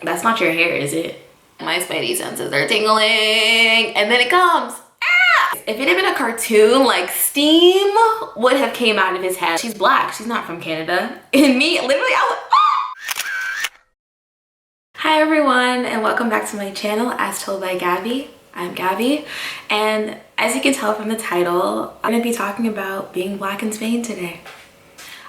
That's not your hair, is it? My spidey senses are tingling, and then it comes. Ah! If it had been a cartoon, like steam would have came out of his head. She's black, she's not from Canada. And me, literally, I was, ah! Hi everyone, and welcome back to my channel, As Told by Gabby. I'm Gabby, and as you can tell from the title, I'm gonna be talking about being black in Spain today.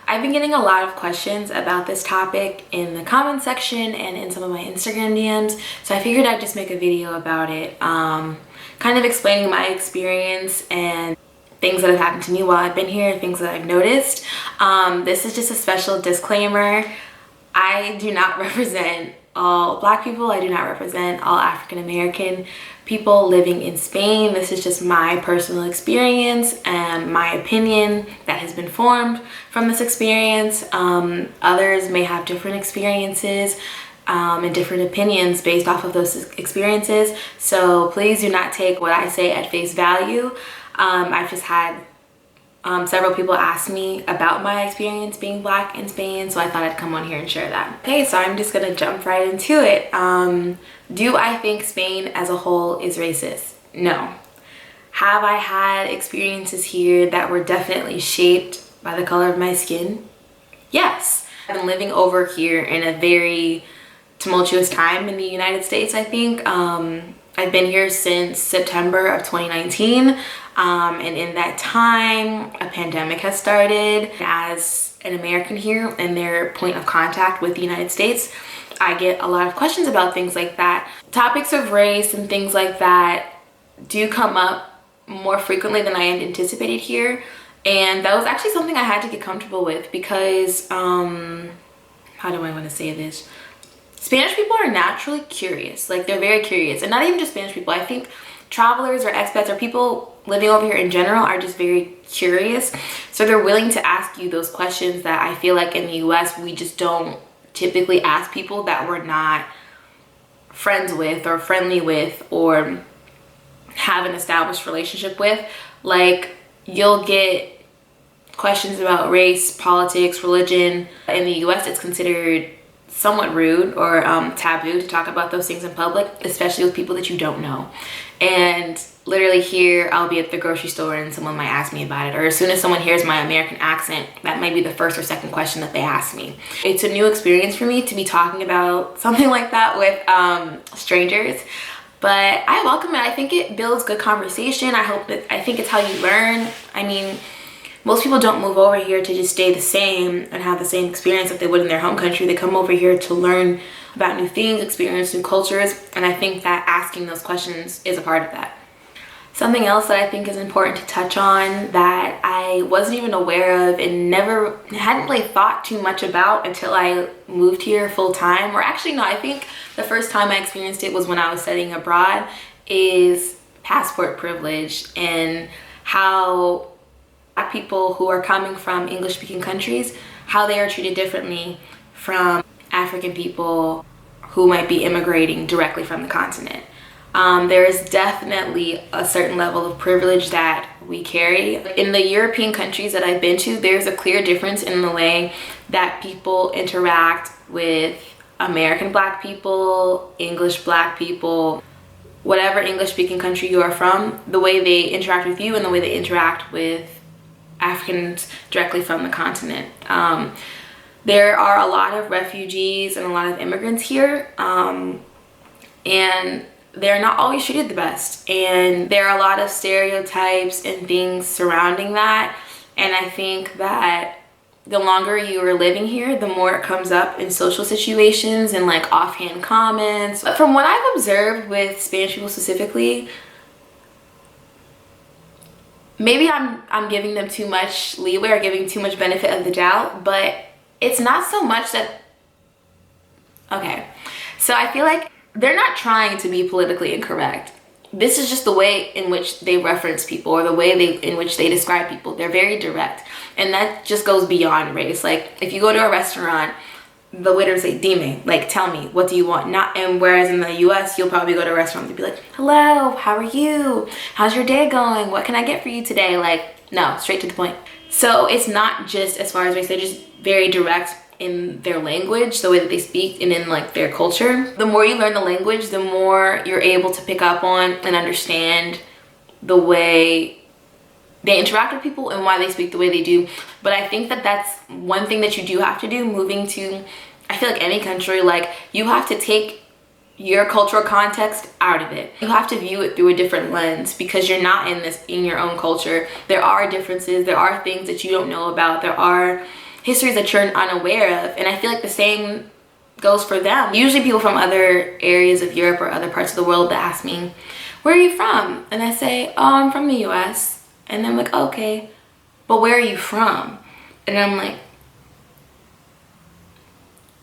I've been getting a lot of questions about this topic in the comment section and in some of my Instagram DMs, so I figured I'd just make a video about it, kind of explaining my experience and things that have happened to me while I've been here, things that I've noticed. This is just a special disclaimer. I do not represent all black people. I do not represent all African American people living in Spain. This is just my personal experience and my opinion that has been formed from this experience. Others may have different experiences and different opinions based off of those experiences. So please do not take what I say at face value. I've just had several people ask me about my experience being black in Spain, so I thought I'd come on here and share that. Okay, so I'm just gonna jump right into it. Do I think Spain as a whole is racist? No. Have I had experiences here that were definitely shaped by the color of my skin? Yes. I've been living over here in a very tumultuous time in the United States, I think. I've been here since September of 2019. And in that time, a pandemic has started. As an American here and their point of contact with the United States, I get a lot of questions about things like that. Topics of race and things like that do come up more frequently than I had anticipated here. And that was actually something I had to get comfortable with because, how do I want to say this? Spanish people are naturally curious. Like, they're very curious. And not even just Spanish people. I think travelers or expats or people living over here in general are just very curious. So they're willing to ask you those questions that I feel like in the US we just don't typically ask people that we're not friends with or friendly with or have an established relationship with. Like, you'll get questions about race, politics, religion. In the US it's considered somewhat rude or taboo to talk about those things in public, especially with people that you don't know. And literally here, I'll be at the grocery store and someone might ask me about it, or as soon as someone hears my American accent, that might be the first or second question that they ask me. It's a new experience for me to be talking about something like that with strangers, but I welcome it. I think it builds good conversation. I think it's how you learn. I mean, most people don't move over here to just stay the same and have the same experience that they would in their home country. They come over here to learn about new things, experience new cultures, and I think that asking those questions is a part of that. Something else that I think is important to touch on that I wasn't even aware of and hadn't really thought too much about until I moved here full time, or actually no, I think the first time I experienced it was when I was studying abroad, is passport privilege and how Black people who are coming from English-speaking countries, how they are treated differently from African people who might be immigrating directly from the continent. There is definitely a certain level of privilege that we carry. In the European countries that I've been to, there's a clear difference in the way that people interact with American Black people, English Black people, whatever English-speaking country you are from, the way they interact with you and the way they interact with Africans directly from the continent. There are a lot of refugees and a lot of immigrants here, and they're not always treated the best, and there are a lot of stereotypes and things surrounding that. And I think that the longer you are living here, the more it comes up in social situations and like offhand comments. But from what I've observed with Spanish people specifically, maybe I'm giving them too much leeway or giving too much benefit of the doubt, but it's not so much that, okay, so I feel like they're not trying to be politically incorrect. This is just the way in which they reference people or the way in which they describe people. They're very direct, and that just goes beyond race. Like, if you go to a restaurant, the waiter will say, dime, like, tell me, what do you want? And whereas in the US, you'll probably go to a restaurant and be like, hello, how are you? How's your day going? What can I get for you today? Like, no, straight to the point. So it's not just as far as race, they're just very direct in their language, the way that they speak, and in like their culture. The more you learn the language, the more you're able to pick up on and understand the way they interact with people and why they speak the way they do. But I think that that's one thing that you do have to do moving to, I feel like any country, like you have to take your cultural context out of it. You have to view it through a different lens because you're not in your own culture. There are differences, there are things that you don't know about, there are histories that you're unaware of, and I feel like the same goes for them. Usually people from other areas of Europe or other parts of the world that ask me, where are you from? And I say, oh, I'm from the US. And I'm like, okay, but where are you from? And I'm like,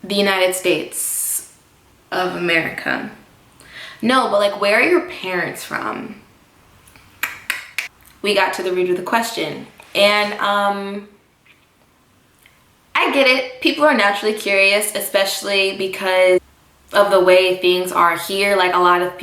the United States of America. No, but like, where are your parents from? We got to the root of the question. And I get it. People are naturally curious, especially because of the way things are here. Like a lot of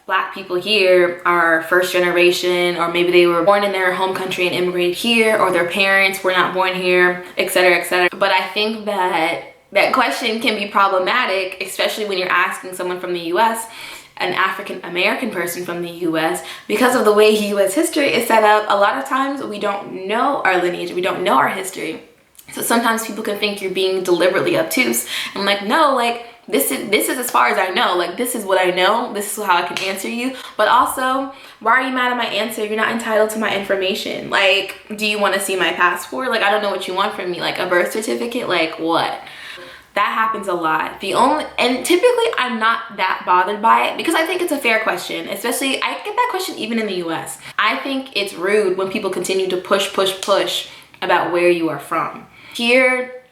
Black people here are first generation, or maybe they were born in their home country and immigrated here, or their parents were not born here, etc., etc. But I think that that question can be problematic, especially when you're asking someone from the US, an African American person from the US, because of the way US history is set up. A lot of times we don't know our lineage, we don't know our history. So sometimes people can think you're being deliberately obtuse. I'm like, no, like this is as far as I know. Like this is what I know. This is how I can answer you. But also, why are you mad at my answer? You're not entitled to my information. Like, do you want to see my passport? Like, I don't know what you want from me. Like a birth certificate? Like what? That happens a lot. And typically I'm not that bothered by it because I think it's a fair question. Especially, I get that question even in the US. I think it's rude when people continue to push about where you are from. Here,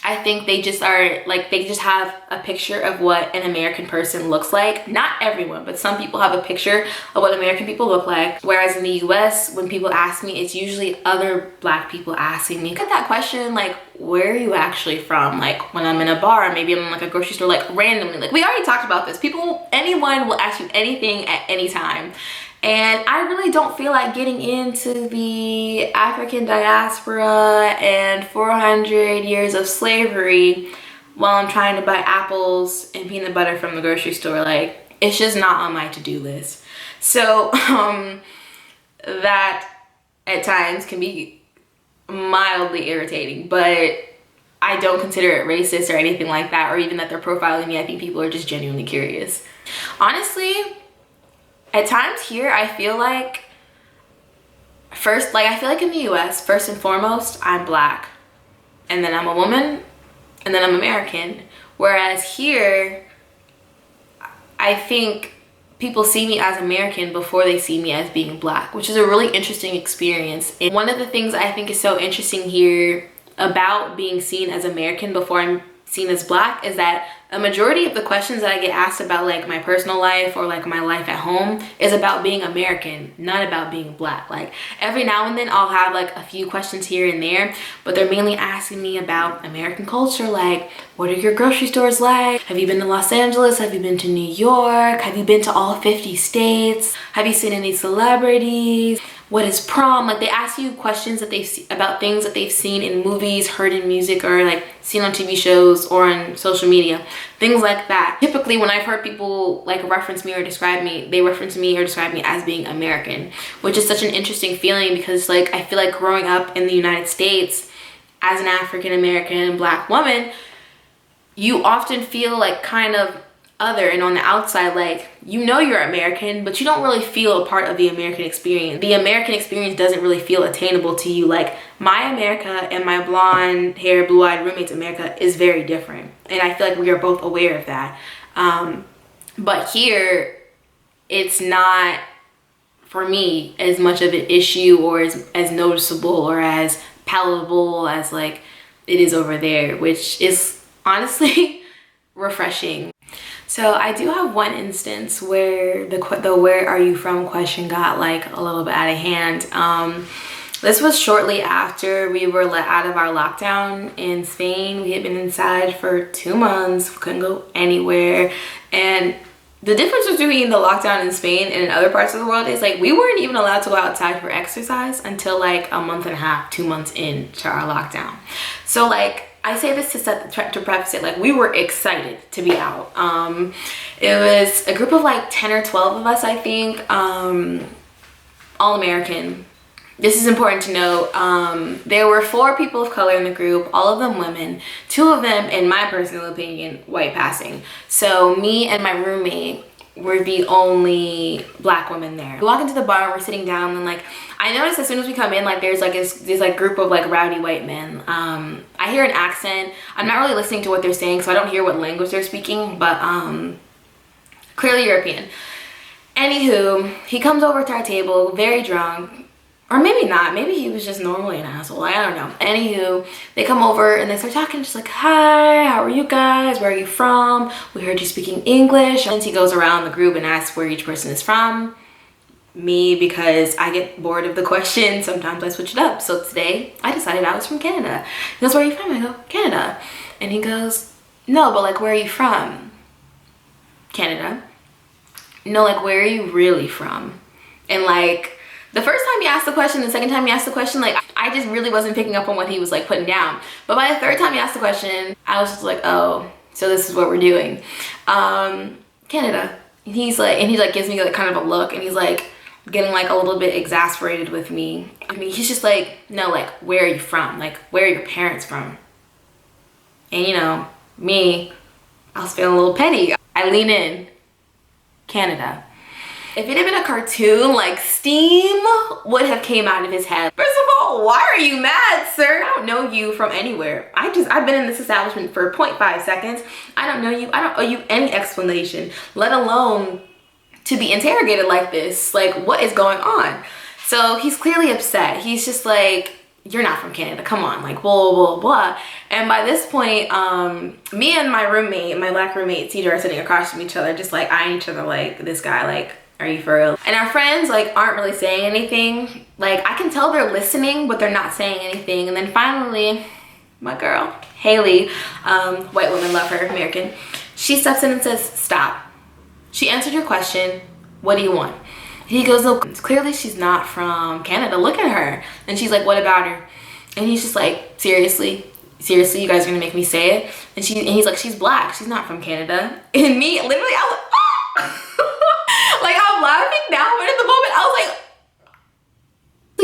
I think they just have a picture of what an American person looks like. Not everyone, but some people have a picture of what American people look like. Whereas in the US, when people ask me, it's usually other Black people asking me. I get that question, like, where are you actually from? Like when I'm in a bar, maybe I'm in like a grocery store, like randomly. Like we already talked about this. Anyone will ask you anything at any time. And I really don't feel like getting into the African diaspora and 400 years of slavery while I'm trying to buy apples and peanut butter from the grocery store. Like, it's just not on my to-do list. So that at times can be mildly irritating, but I don't consider it racist or anything like that, or even that they're profiling me. I think people are just genuinely curious. Honestly, at times here, I feel like in the US, first and foremost, I'm Black, and then I'm a woman, and then I'm American. Whereas here, I think people see me as American before they see me as being Black, which is a really interesting experience. And one of the things I think is so interesting here about being seen as American before I'm seen as Black is that a majority of the questions that I get asked about like my personal life or like my life at home is about being American, not about being Black. Like every now and then I'll have like a few questions here and there, but they're mainly asking me about American culture. Like, what are your grocery stores like? Have you been to Los Angeles? Have you been to New York? Have you been to all 50 states? Have you seen any celebrities? What is prom? Like they ask you questions that about things that they've seen in movies, heard in music, or like seen on TV shows or on social media, things like that. Typically when I've heard people like reference me or describe me, they reference me or describe me as being American, which is such an interesting feeling because like I feel like growing up in the United States as an African American Black woman, you often feel like kind of other and on the outside, like you know you're American, but you don't really feel a part of the American experience. The American experience doesn't really feel attainable to you. Like my America and my blonde hair, blue-eyed roommate's America is very different, and I feel like we are both aware of that. But here, it's not for me as much of an issue or as noticeable or as palatable as like it is over there, which is honestly refreshing. So I do have one instance where the where are you from question got like a little bit out of hand. This was shortly after we were let out of our lockdown in Spain. We had been inside for 2 months, couldn't go anywhere. And the difference between the lockdown in Spain and in other parts of the world is like we weren't even allowed to go outside for exercise until like a month and a half, 2 months into our lockdown. So like I say this to preface it, like we were excited to be out. It was a group of like 10 or 12 of us, I think, all American. This is important to note. There were 4 people of color in the group, all of them women, 2 of them, in my personal opinion, white passing. So me and my roommate were the only black women there. We walk into the bar, we're sitting down, and like I noticed as soon as we come in, like there's like this like group of like rowdy white men. I hear an accent. I'm not really listening to what they're saying, so I don't hear what language they're speaking, but clearly European. Anywho, he comes over to our table, very drunk. Or maybe not, maybe he was just normally an asshole, I don't know. Anywho, they come over and they start talking, just like, hi, how are you guys? Where are you from? We heard you speaking English. And he goes around the group and asks where each person is from. Me, because I get bored of the question, sometimes I switch it up. So today, I decided I was from Canada. He goes, where are you from? I go, Canada. And he goes, no, but like, where are you from? Canada. No, like, where are you really from? And like, the first time he asked the question, the second time he asked the question, like I just really wasn't picking up on what he was like putting down. But by the third time he asked the question, I was just like, oh, so this is what we're doing. Canada. And he's like gives me like kind of a look, and he's like getting like a little bit exasperated with me. I mean, he's just like, no, like, where are you from? Like, where are your parents from? And you know, me, I was feeling a little petty. I lean in, Canada. If it had been a cartoon, like steam would have came out of his head. First of all, why are you mad, sir? I don't know you from anywhere. I've been in this establishment for 0.5 seconds. I don't know you. I don't owe you any explanation, let alone to be interrogated like this. Like, what is going on? So he's clearly upset. He's just like, you're not from Canada, come on, like blah, blah, blah. And by this point, me and my roommate, my black roommate, Cedar, are sitting across from each other, just like eyeing each other like, this guy, like, are you for real? And our friends like aren't really saying anything. Like I can tell they're listening, but they're not saying anything. And then finally, my girl, Haley, white woman, love her, American, she steps in and says, stop. She answered your question, what do you want? And he goes, look, clearly she's not from Canada, look at her. And she's like, what about her? And he's just like, seriously, you guys are gonna make me say it? And he's like, she's black, she's not from Canada. And me, literally, I was ah! Like I'm laughing now, but in the moment I was like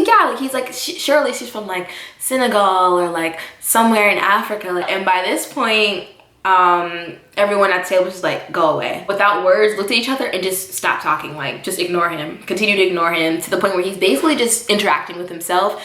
yeah, like he's like, surely she's from like Senegal or like somewhere in Africa. Like, and by this point, everyone at the table was just like, go away. Without words, looked at each other and just stopped talking, like just ignore him, continue to ignore him, to the point where he's basically just interacting with himself.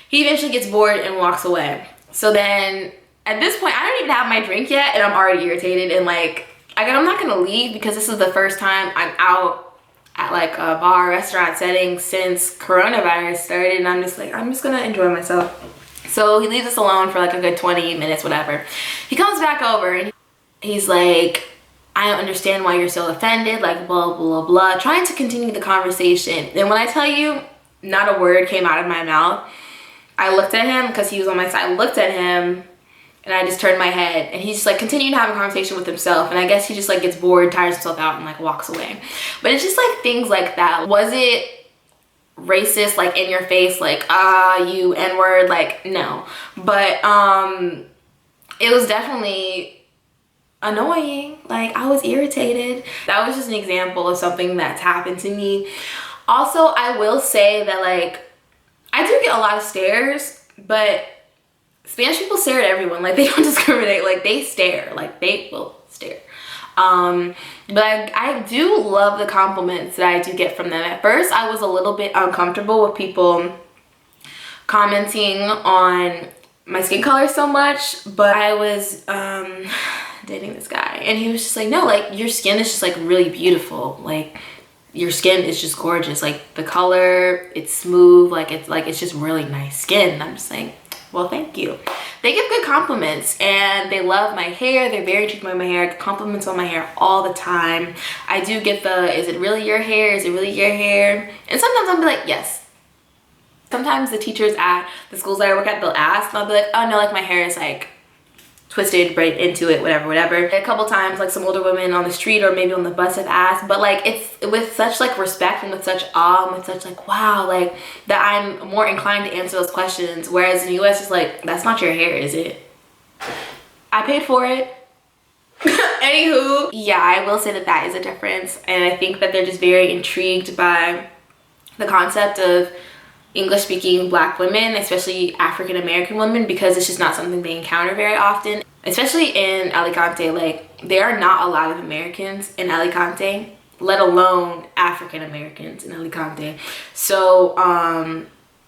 He eventually gets bored and walks away. So then at this point, I don't even have my drink yet and I'm already irritated, and like, I'm not gonna leave because this is the first time I'm out at like a bar, restaurant setting since coronavirus started, and I'm just like, I'm just gonna enjoy myself. So he leaves us alone for like a good 20 minutes, whatever. He comes back over and he's like, I don't understand why you're so offended, like blah, blah, blah, trying to continue the conversation. And when I tell you, not a word came out of my mouth. I looked at him because he was on my side. I looked at him and I just turned my head, and he's just like continuing to have a conversation with himself, and I guess he just like gets bored, tires himself out, and like walks away. But it's just like things like that. Was it racist, like in your face, like you N-word? Like no, but it was definitely annoying. Like I was irritated. That was just an example of something that's happened to me. Also, I will say that like I do get a lot of stares, but Spanish people stare at everyone. Like they don't discriminate, like they stare, like they will stare. But I do love the compliments that I do get from them. At first I was a little bit uncomfortable with people commenting on my skin color so much, but I was dating this guy and he was just like, no, like your skin is just like really beautiful, like your skin is just gorgeous, like the color, it's smooth, like it's just really nice skin. And I'm just like, well, thank you. They give good compliments and they love my hair. They're very interested in my hair. I get compliments on my hair all the time. I do get the, is it really your hair? Is it really your hair? And sometimes I'll be like, yes. Sometimes the teachers at the schools that I work at, they'll ask and I'll be like, oh no, like my hair is like twisted right into it, whatever. A couple times like some older women on the street or maybe on the bus have asked, but like it's with such like respect and with such awe and with such like wow, like that I'm more inclined to answer those questions, whereas in the US it's like, that's not your hair, is it? I paid for it. Anywho, yeah, I will say that that is a difference, and I think that they're just very intrigued by the concept of English speaking Black women, especially African American women, because it's just not something they encounter very often, especially in Alicante. Like, there are not a lot of Americans in Alicante, let alone African Americans in Alicante. So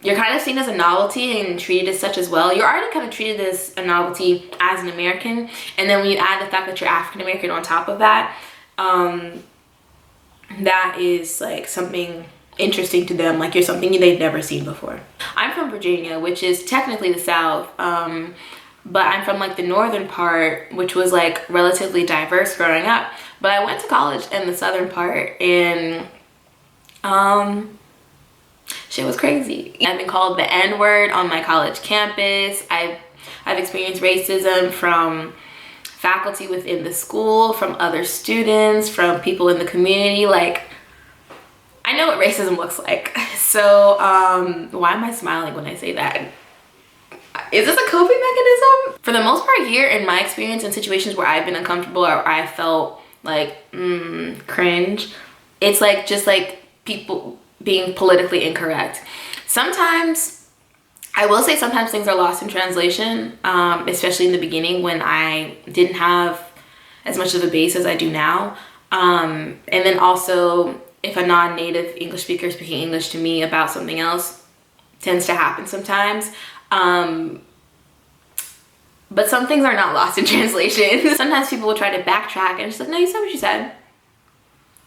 you're kind of seen as a novelty and treated as such as well. You're already kind of treated as a novelty as an American, and then when you add the fact that you're African American on top of that, that is like something interesting to them. Like, you're something they've never seen before. I'm from Virginia, which is technically the South, but I'm from like the northern part, which was like relatively diverse growing up. But I went to college in the southern part, and shit was crazy. I've been called the N-word on my college campus. I've experienced racism from faculty within the school, from other students, from people in the community. Like, I know what racism looks like. So why am I smiling when I say that? Is this a coping mechanism? For the most part here, in my experience, in situations where I've been uncomfortable or I felt like cringe, it's like just like people being politically incorrect. Sometimes, I will say sometimes things are lost in translation, especially in the beginning when I didn't have as much of a base as I do now. And then also, if a non-native English speaker is speaking English to me about something else, tends to happen sometimes. But some things are not lost in translation. Sometimes people will try to backtrack and it's like, no, you said what you said.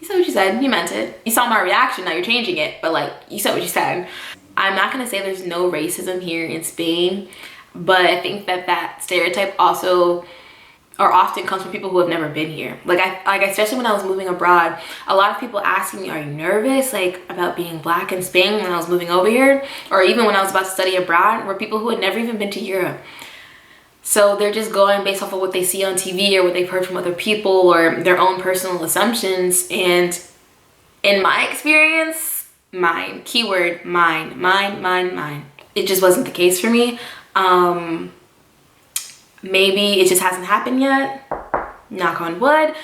You said what you said, you meant it. You saw my reaction, now you're changing it, but like, you said what you said. I'm not gonna say there's no racism here in Spain, but I think that that stereotype also, or often comes from people who have never been here. Like especially when I was moving abroad, a lot of people asking me, are you nervous like about being Black in Spain when I was moving over here? Or even when I was about to study abroad, were people who had never even been to Europe. So they're just going based off of what they see on TV or what they've heard from other people or their own personal assumptions. And in my experience, mine, keyword, mine, it just wasn't the case for me. Maybe it just hasn't happened yet. Knock on wood.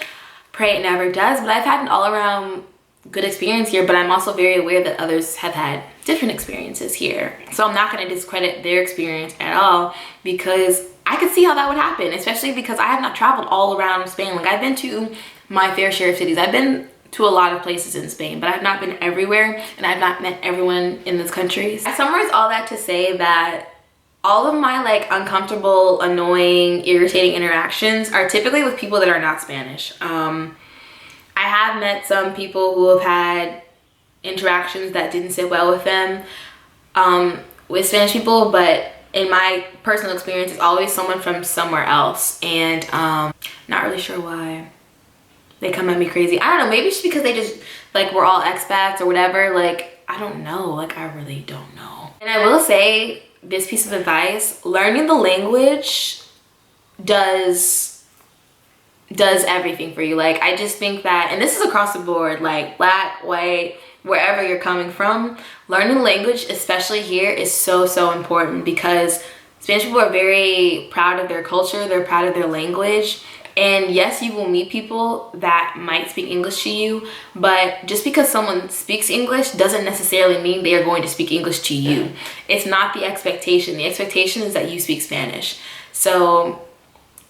Pray it never does. But I've had an all around good experience here, but I'm also very aware that others have had different experiences here. So I'm not going to discredit their experience at all, because I could see how that would happen, especially because I have not traveled all around Spain. Like, I've been to my fair share of cities. I've been to a lot of places in Spain, but I've not been everywhere, and I've not met everyone in those countries. I summarize all that to say that all of my like uncomfortable, annoying, irritating interactions are typically with people that are not Spanish. I have met some people who have had interactions that didn't sit well with them with Spanish people, but in my personal experience, it's always someone from somewhere else, and not really sure why they come at me crazy. I don't know, maybe it's just because they just like, we're all expats or whatever. Like, I don't know, like I really don't know. And I will say this piece of advice: learning the language does everything for you. Like, I just think that, and this is across the board, like Black, white, wherever you're coming from, learning language, especially here, is so important, because Spanish people are very proud of their culture, they're proud of their language. And yes, you will meet people that might speak English to you, but just because someone speaks English doesn't necessarily mean they are going to speak English to you. It's not the expectation. The expectation is that you speak Spanish. So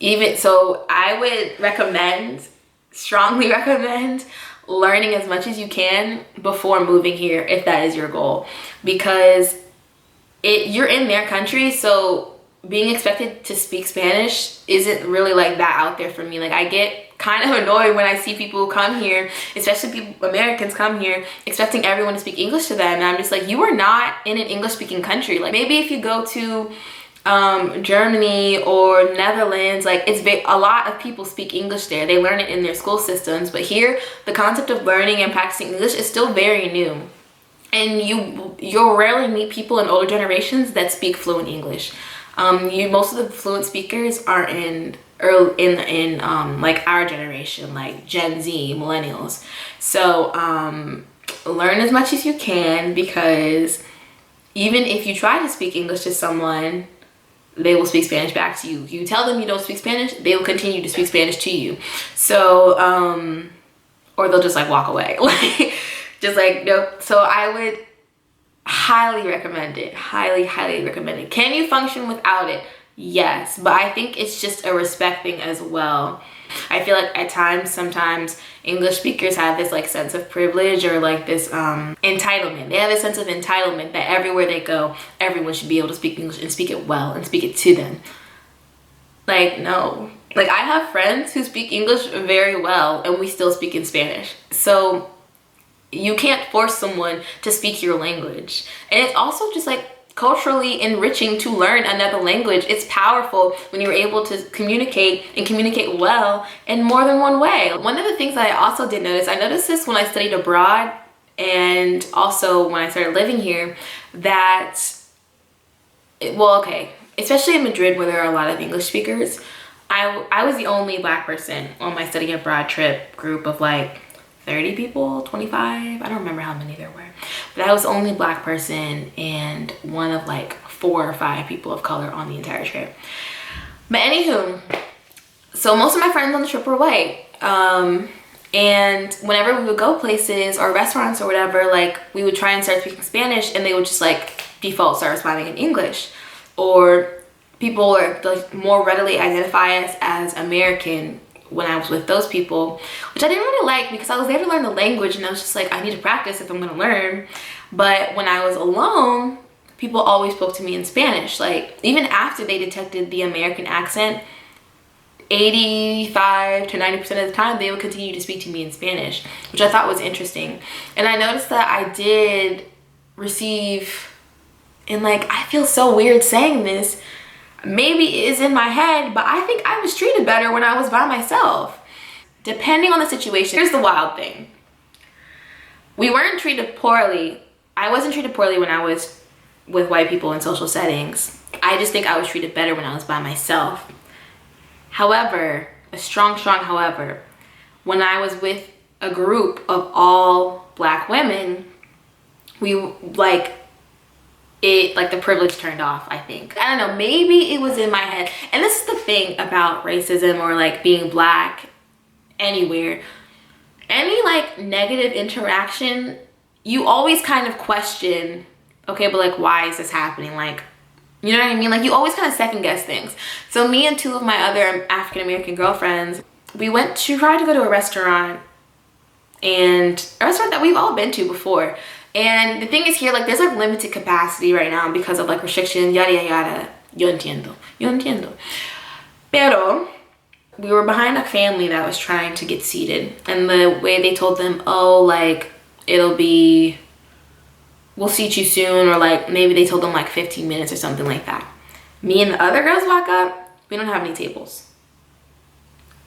I would recommend, strongly recommend, learning as much as you can before moving here, if that is your goal, because you're in their country, so being expected to speak Spanish isn't really like that out there for me. Like, I get kind of annoyed when I see people come here, especially Americans come here, expecting everyone to speak English to them, and I'm just like, you are not in an English speaking country. Like, maybe if you go to Germany or Netherlands, like, a lot of people speak English there. They learn it in their school systems, but here the concept of learning and practicing English is still very new, and you'll rarely meet people in older generations that speak fluent English. Most of the fluent speakers are in like our generation, like Gen Z, millennials. So learn as much as you can, because even if you try to speak English to someone, they will speak Spanish back to you. You tell them you don't speak Spanish, they will continue to speak Spanish to you. So, or they'll just like walk away. Like, just like, nope. So I would highly recommend it. Highly, highly recommend it. Can you function without it? Yes, but I think it's just a respect thing as well. I feel like at times, sometimes English speakers have this like sense of privilege or like this entitlement. They have a sense of entitlement that everywhere they go, everyone should be able to speak English and speak it well and speak it to them. Like, no. Like, I have friends who speak English very well and we still speak in Spanish. So you can't force someone to speak your language. And it's also just like culturally enriching to learn another language. It's powerful when you're able to communicate and communicate well in more than one way. One of the things that I also did notice, I noticed this when I studied abroad and also when I started living here, that, well, okay, especially in Madrid where there are a lot of English speakers, I was the only Black person on my study abroad trip group of like 30 people, 25, I don't remember how many there were. But I was the only Black person and one of like 4 or 5 people of color on the entire trip. But anywho, so most of my friends on the trip were white. And whenever we would go places or restaurants or whatever, like we would try and start speaking Spanish and they would just like default start responding in English. Or people would like more readily identify us as American when I was with those people, which I didn't really like because I was there to learn the language and I was just like, I need to practice if I'm gonna learn. But when I was alone, people always spoke to me in Spanish. Like, even after they detected the American accent, 85 to 90% of the time, they would continue to speak to me in Spanish, which I thought was interesting. And I noticed that I did receive, and like, I feel so weird saying this, maybe it is in my head, but I think I was treated better when I was by myself. Depending on the situation. Here's the wild thing. We weren't treated poorly. I wasn't treated poorly when I was with white people in social settings. I just think I was treated better when I was by myself. However, a strong however, when I was with a group of all Black women, we like, it like the privilege turned off, I think. I don't know, maybe it was in my head. And this is the thing about racism or like being Black anywhere. Any like negative interaction, you always kind of question, okay, but like, why is this happening? Like, you know what I mean? Like, you always kind of second guess things. So me and 2 of my other African-American girlfriends, we went to try to go to a restaurant, and a restaurant that we've all been to before. And the thing is here, like, there's like limited capacity right now because of like restrictions, yada yada yada. Yo entiendo. Pero we were behind a family that was trying to get seated, and the way they told them, oh, like, we'll seat you soon, or like maybe they told them like 15 minutes or something like that. Me and the other girls walk up, we don't have any tables.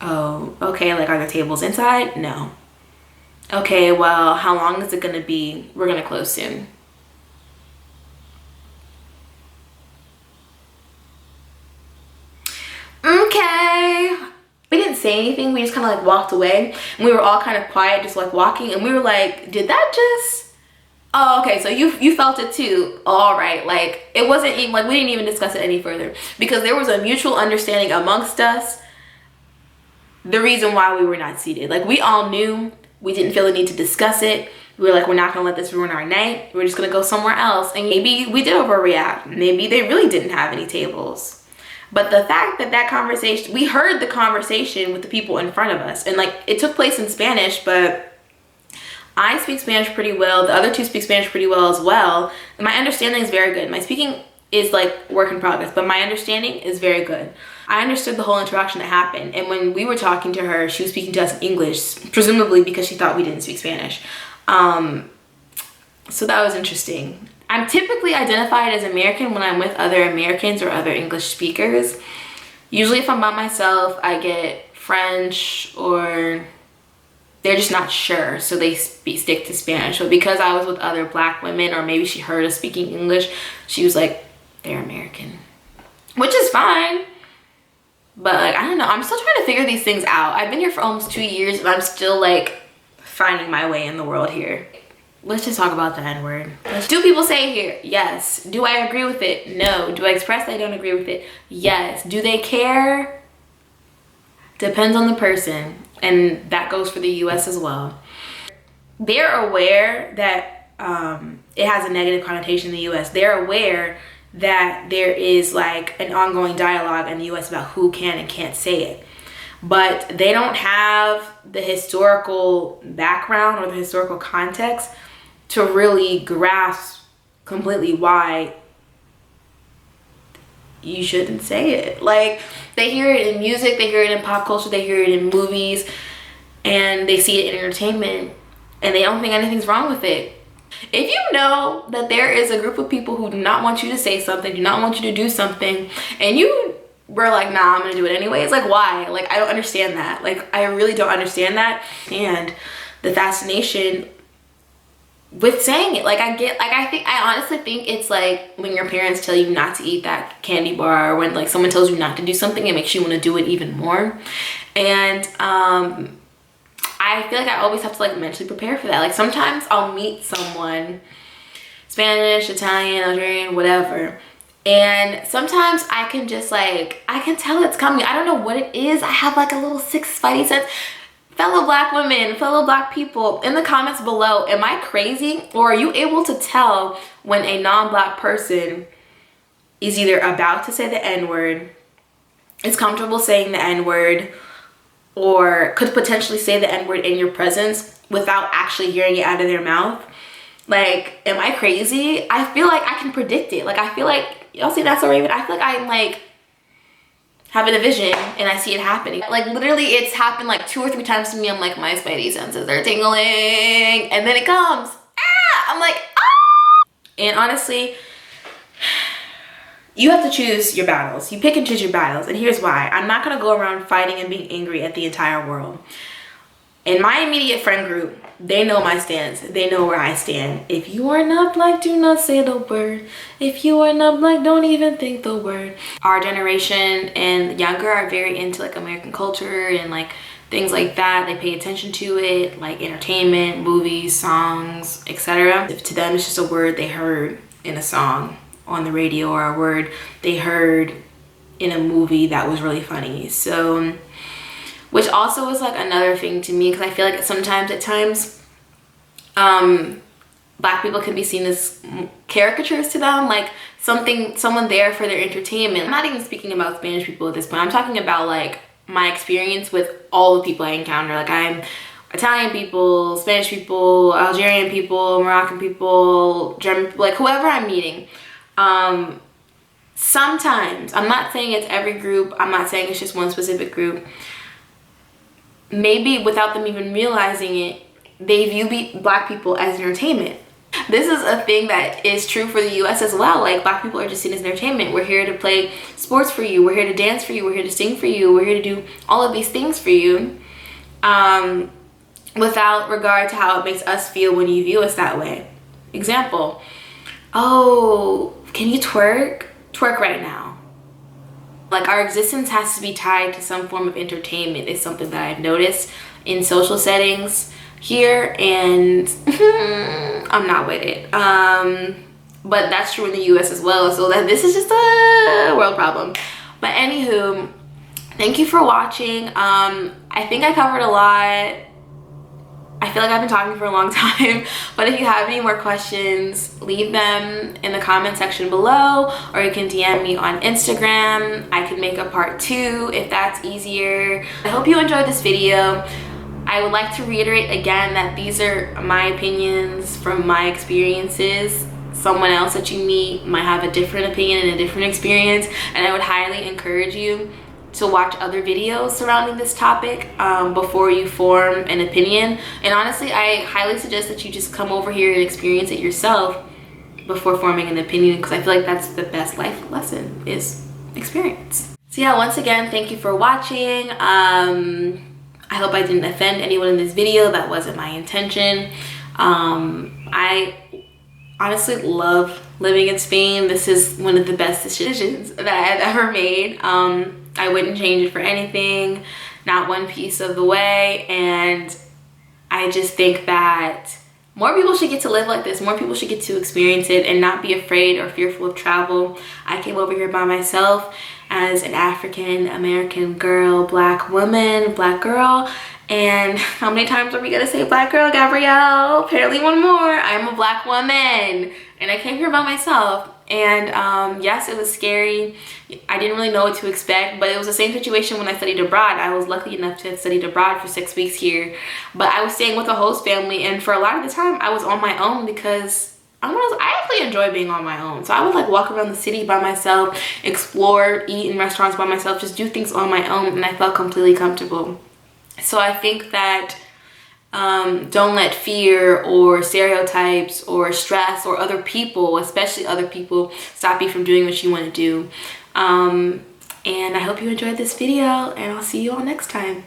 Oh, okay, like, are there tables inside? No. Okay, well, how long is it gonna be? We're gonna close soon. Okay. We didn't say anything, we just kind of like walked away, and we were all kind of quiet, just like walking, and we were like, did that just, oh, okay, so you felt it too. All right, like, it wasn't even like, we didn't even discuss it any further because there was a mutual understanding amongst us the reason why we were not seated. Like, we all knew. We didn't feel the need to discuss it. We were like, we're not gonna let this ruin our night. We're just gonna go somewhere else. And maybe we did overreact. Maybe they really didn't have any tables. But the fact that that conversation, we heard the conversation with the people in front of us, and like, it took place in Spanish, but I speak Spanish pretty well. The other 2 speak Spanish pretty well as well. And my understanding is very good. My speaking is like work in progress, but my understanding is very good. I understood the whole interaction that happened, and when we were talking to her, she was speaking to us in English, presumably because she thought we didn't speak Spanish. So that was interesting. I'm typically identified as American when I'm with other Americans or other English speakers. Usually if I'm by myself, I get French, or they're just not sure, so they stick to Spanish. But because I was with other Black women, or maybe she heard us speaking English, she was like, they're American, which is fine. But like, I don't know, I'm still trying to figure these things out. I've been here for almost 2 years and I'm still like finding my way in the world here. let's just talk about the N-word. Do people say it here? Yes. Do I agree with it? No. Do I express I don't agree with it? Yes. Do they care? Depends on the person, and that goes for the US as well. They're aware that it has a negative connotation in the US. They're aware that there is like an ongoing dialogue in the US about who can and can't say it. But they don't have the historical background or the historical context to really grasp completely why you shouldn't say it. Like, they hear it in music, they hear it in pop culture, they hear it in movies, and they see it in entertainment, and they don't think anything's wrong with it. If you know that there is a group of people who do not want you to say something, do not want you to do something, and you were like, nah, I'm gonna do it anyways, like, why? Like, I don't understand that. Like, I really don't understand that. And the fascination with saying it, like, I honestly think it's like when your parents tell you not to eat that candy bar, or when like someone tells you not to do something, it makes you want to do it even more. And I feel like I always have to like mentally prepare for that. Like, sometimes I'll meet someone, Spanish, Italian, Algerian, whatever, and sometimes I can just like, I can tell it's coming. I don't know what it is. I have like a little sixth spidey sense. Fellow black women, fellow black people, in the comments below, am I crazy, or are you able to tell when a non-black person is either about to say the N-word, is comfortable saying the N-word, or could potentially say the N-word in your presence without actually hearing it out of their mouth? Like, am I crazy? I feel like I can predict it. Like, I feel like, y'all see that, so Raven? I feel like I'm like having a vision and I see it happening. Like, literally, it's happened like 2 or 3 times to me. I'm like, my spidey senses are tingling, and then it comes. Ah! I'm like, ah! And honestly, you have to choose your battles. You pick and choose your battles, and here's why. I'm not gonna go around fighting and being angry at the entire world. In my immediate friend group, they know my stance. They know where I stand. If you are not black, do not say the word. If you are not black, don't even think the word. Our generation and younger are very into like American culture and like things like that. They pay attention to it, like entertainment, movies, songs, etc. If to them it's just a word they heard in a song on the radio, or a word they heard in a movie that was really funny. So, which also is like another thing to me, because I feel like sometimes at times black people can be seen as caricatures to them, like someone there for their entertainment. I'm not even speaking about Spanish people at this point. I'm talking about like my experience with all the people I encounter. Like, I'm Italian people, Spanish people, Algerian people, Moroccan people, German people, like whoever I'm meeting. Sometimes, I'm not saying it's every group, I'm not saying it's just one specific group, maybe without them even realizing it, they view black people as entertainment. This is a thing that is true for the US as well. Like, black people are just seen as entertainment. We're here to play sports for you, we're here to dance for you, we're here to sing for you, we're here to do all of these things for you, without regard to how it makes us feel when you view us that way. Example, oh, can you twerk? Twerk right now. Like, our existence has to be tied to some form of entertainment is something that I've noticed in social settings here, and I'm not with it. But that's true in the US as well, so that this is just a world problem. But anywho, thank you for watching. I think I covered a lot. I feel like I've been talking for a long time, but if you have any more questions, leave them in the comment section below, or you can DM me on Instagram. I can make a part 2 if that's easier. I hope you enjoyed this video. I would like to reiterate again that these are my opinions from my experiences. Someone else that you meet might have a different opinion and a different experience, and I would highly encourage you to watch other videos surrounding this topic before you form an opinion. And honestly, I highly suggest that you just come over here and experience it yourself before forming an opinion, because I feel like that's the best life lesson, is experience. So yeah, once again, thank you for watching. I hope I didn't offend anyone in this video. That wasn't my intention. I honestly love living in Spain. This is one of the best decisions that I've ever made. I wouldn't change it for anything, not one piece of the way. And I just think that more people should get to live like this. More people should get to experience it and not be afraid or fearful of travel. I came over here by myself as an African American girl, black woman, black girl. And how many times are we gonna say black girl, Gabrielle? Apparently one more. I'm a black woman and I came here by myself. And yes, it was scary. I didn't really know what to expect, but it was the same situation when I studied abroad. I was lucky enough to have studied abroad for 6 weeks here, but I was staying with a host family, and for a lot of the time I was on my own because I actually enjoy being on my own. So I would like walk around the city by myself, explore, eat in restaurants by myself, just do things on my own, and I felt completely comfortable. So I think that don't let fear or stereotypes or stress or other people, especially other people, stop you from doing what you want to do. And I hope you enjoyed this video, and I'll see you all next time.